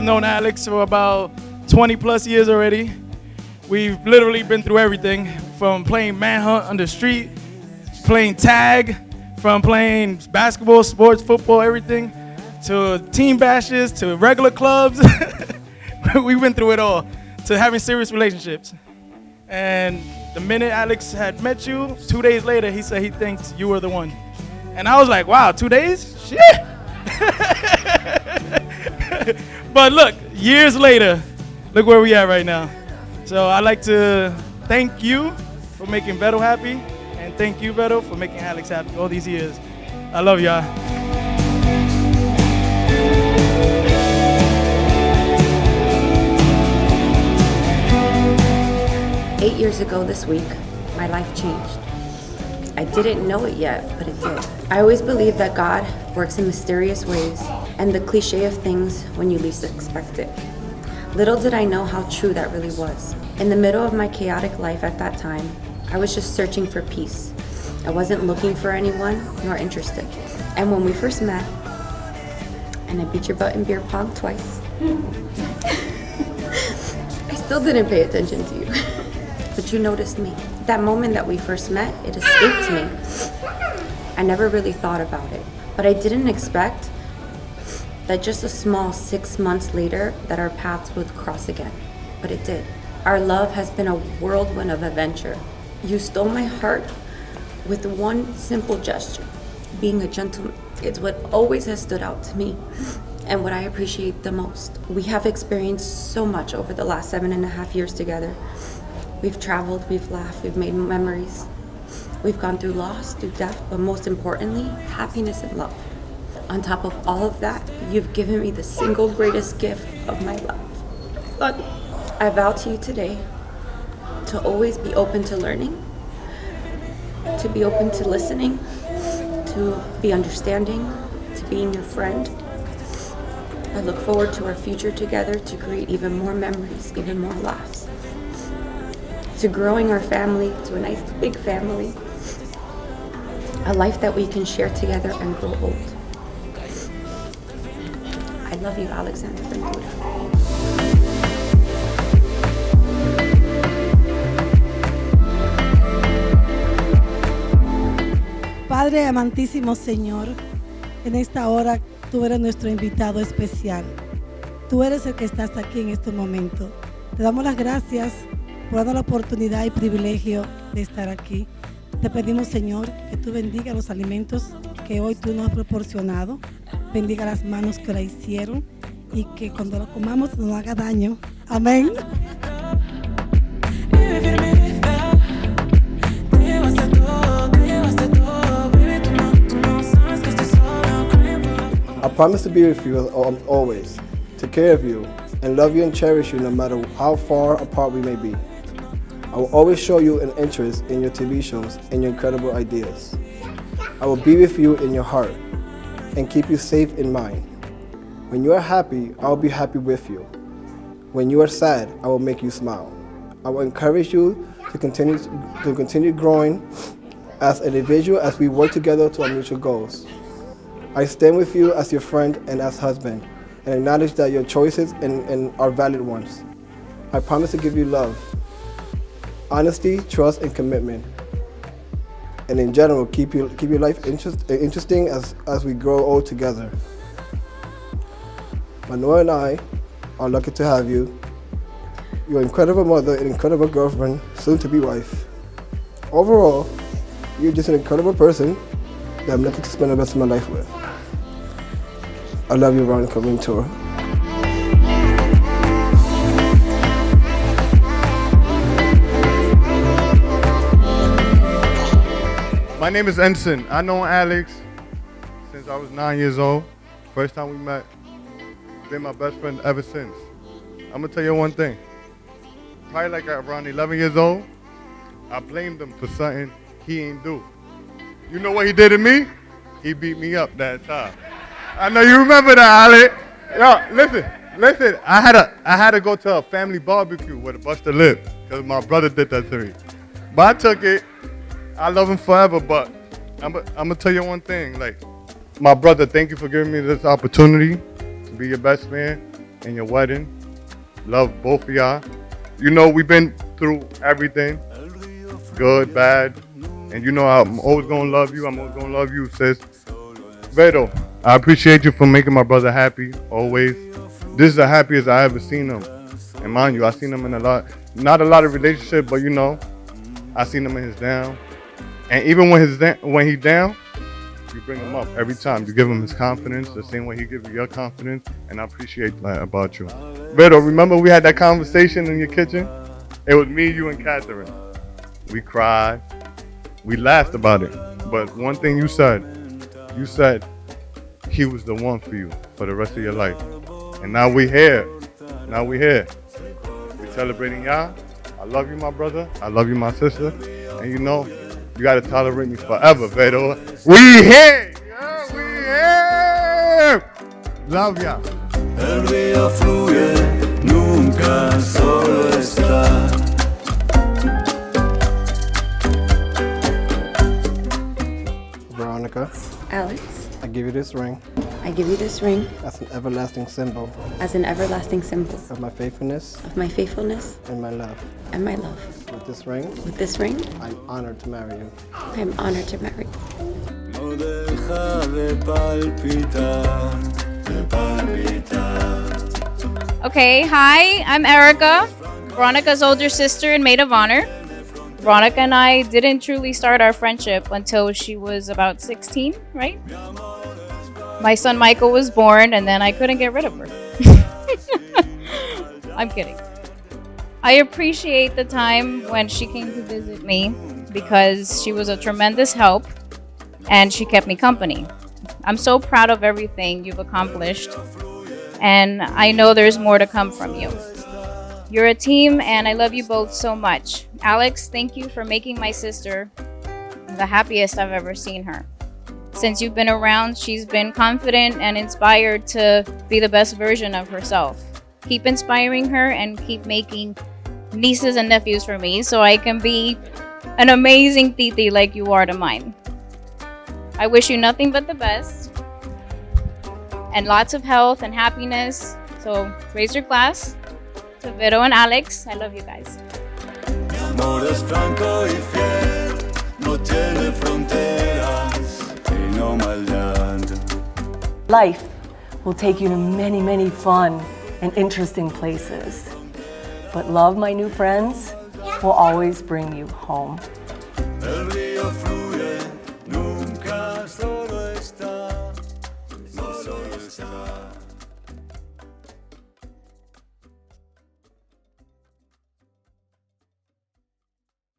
known Alex for about 20 plus years already. We've literally been through everything from playing manhunt on the street, playing tag, from playing basketball, sports, football, everything, to team bashes, to regular clubs. We've been through it all, to having serious relationships. And the minute Alex had met you, 2 days later, he said he thinks you were the one. And I was like, wow, 2 days? Shit. But look, years later, look where we at right now. So I'd like to thank you for making Beto happy, and thank you, Beto, for making Alex happy all these years. I love y'all. 8 years ago this week, my life changed. I didn't know it yet, but it did. I always believed that God works in mysterious ways, and the cliche of things when you least expect it. Little did I know how true that really was. In the middle of my chaotic life at that time, I was just searching for peace. I wasn't looking for anyone, nor interested. And when we first met, and I beat your butt in beer pong twice, I still didn't pay attention to you. But you noticed me. That moment that we first met, it escaped me. I never really thought about it. But I didn't expect that just a small 6 months later that our paths would cross again. But it did. Our love has been a whirlwind of adventure. You stole my heart with one simple gesture. Being a gentleman is what always has stood out to me and what I appreciate the most. We have experienced so much over the last 7.5 years together. We've traveled, we've laughed, we've made memories. We've gone through loss, through death, but most importantly, happiness and love. On top of all of that, you've given me the single greatest gift of my life. Son, I vow to you today to always be open to learning, to be open to listening, to be understanding, to being your friend. I look forward to our future together to create even more memories, even more laughs. To growing our family to a nice big family. A life that we can share together and grow old. I love you, Alexander Ventura. Padre amantísimo Señor, en esta hora tú eres nuestro invitado especial. Tú eres el que estás aquí en este momento. Te damos las gracias por darnos la oportunidad y privilegio de estar aquí. Te pedimos, Señor, que tú bendiga los alimentos que hoy tú nos has proporcionado, bendiga las manos que la hicieron y que cuando lo comamos no haga daño. Amén. I promise to be with you always, take care of you, and love you and cherish you no matter how far apart we may be. I will always show you an interest in your TV shows and your incredible ideas. I will be with you in your heart and keep you safe in mind. When you are happy, I will be happy with you. When you are sad, I will make you smile. I will encourage you to continue growing as an individual as we work together to our mutual goals. I stand with you as your friend and as husband, and acknowledge that your choices and are valid ones. I promise to give you love, honesty, trust, and commitment. And in general, keep your life interesting as we grow old together. Manuel and I are lucky to have you, your incredible mother and incredible girlfriend, soon to be wife. Overall, you're just an incredible person that I'm lucky to spend the rest of my life with. I love you, Veronica Ventura. My name is Ensign. I know Alex since I was 9 years old. First time we met, been my best friend ever since. I'm gonna tell you one thing. Probably like around 11 years old, I blamed him for something he ain't do. You know what he did to me? He beat me up that time. I know you remember that, Alex. Yo, listen. I had to go to a family barbecue with a busted lip because my brother did that to me. But I took it. I love him forever, but I'm gonna tell you one thing. Like, my brother, thank you for giving me this opportunity to be your best man. in your wedding. Love both of y'all. You know, we've been through everything, good, bad, and you know I'm always gonna love you. I'm always gonna love you, sis. Vero, I appreciate you for making my brother happy, always. This is the happiest I ever seen him. And mind you, I seen him in not a lot of relationships, but you know, I seen him in his down. And even when he's down, you bring him up every time. You give him his confidence, the same way he gives you your confidence, and I appreciate that about you. Vero, remember we had that conversation in your kitchen? It was me, you, and Catherine. We cried. We laughed about it. But one thing you said he was the one for you for the rest of your life. And now we're here. We're celebrating y'all. I love you, my brother. I love you, my sister. And you know, you gotta tolerate me forever, Vero. We here! Yeah, we here! Love ya. El río fluye, nunca solo está. Veronica, Alex, I give you this ring I give you this ring as an everlasting symbol as an everlasting symbol of my faithfulness of my faithfulness and my love. and my love. With this ring, With this ring, I'm honored to marry you. I am honored to marry you. No deja de palpitar, de palpitar. Okay, hi, I'm Erica, Veronica's older sister and maid of honor. Veronica and I didn't truly start our friendship until she was about 16, right? My son Michael was born and then I couldn't get rid of her. I'm kidding. I appreciate the time when she came to visit me because she was a tremendous help and she kept me company. I'm so proud of everything you've accomplished and I know there's more to come from you. You're a team and I love you both so much. Alex, thank you for making my sister the happiest I've ever seen her. Since you've been around, she's been confident and inspired to be the best version of herself. Keep inspiring her and keep making nieces and nephews for me so I can be an amazing titi like you are to mine. I wish you nothing but the best and lots of health and happiness. So raise your glass to Vero and Alex. I love you guys. Mi amor es franco y fiel, no tiene fronteras y no maldad. Life will take you to many, many fun and interesting places. But love, my new friends, will always bring you home. El río fluye.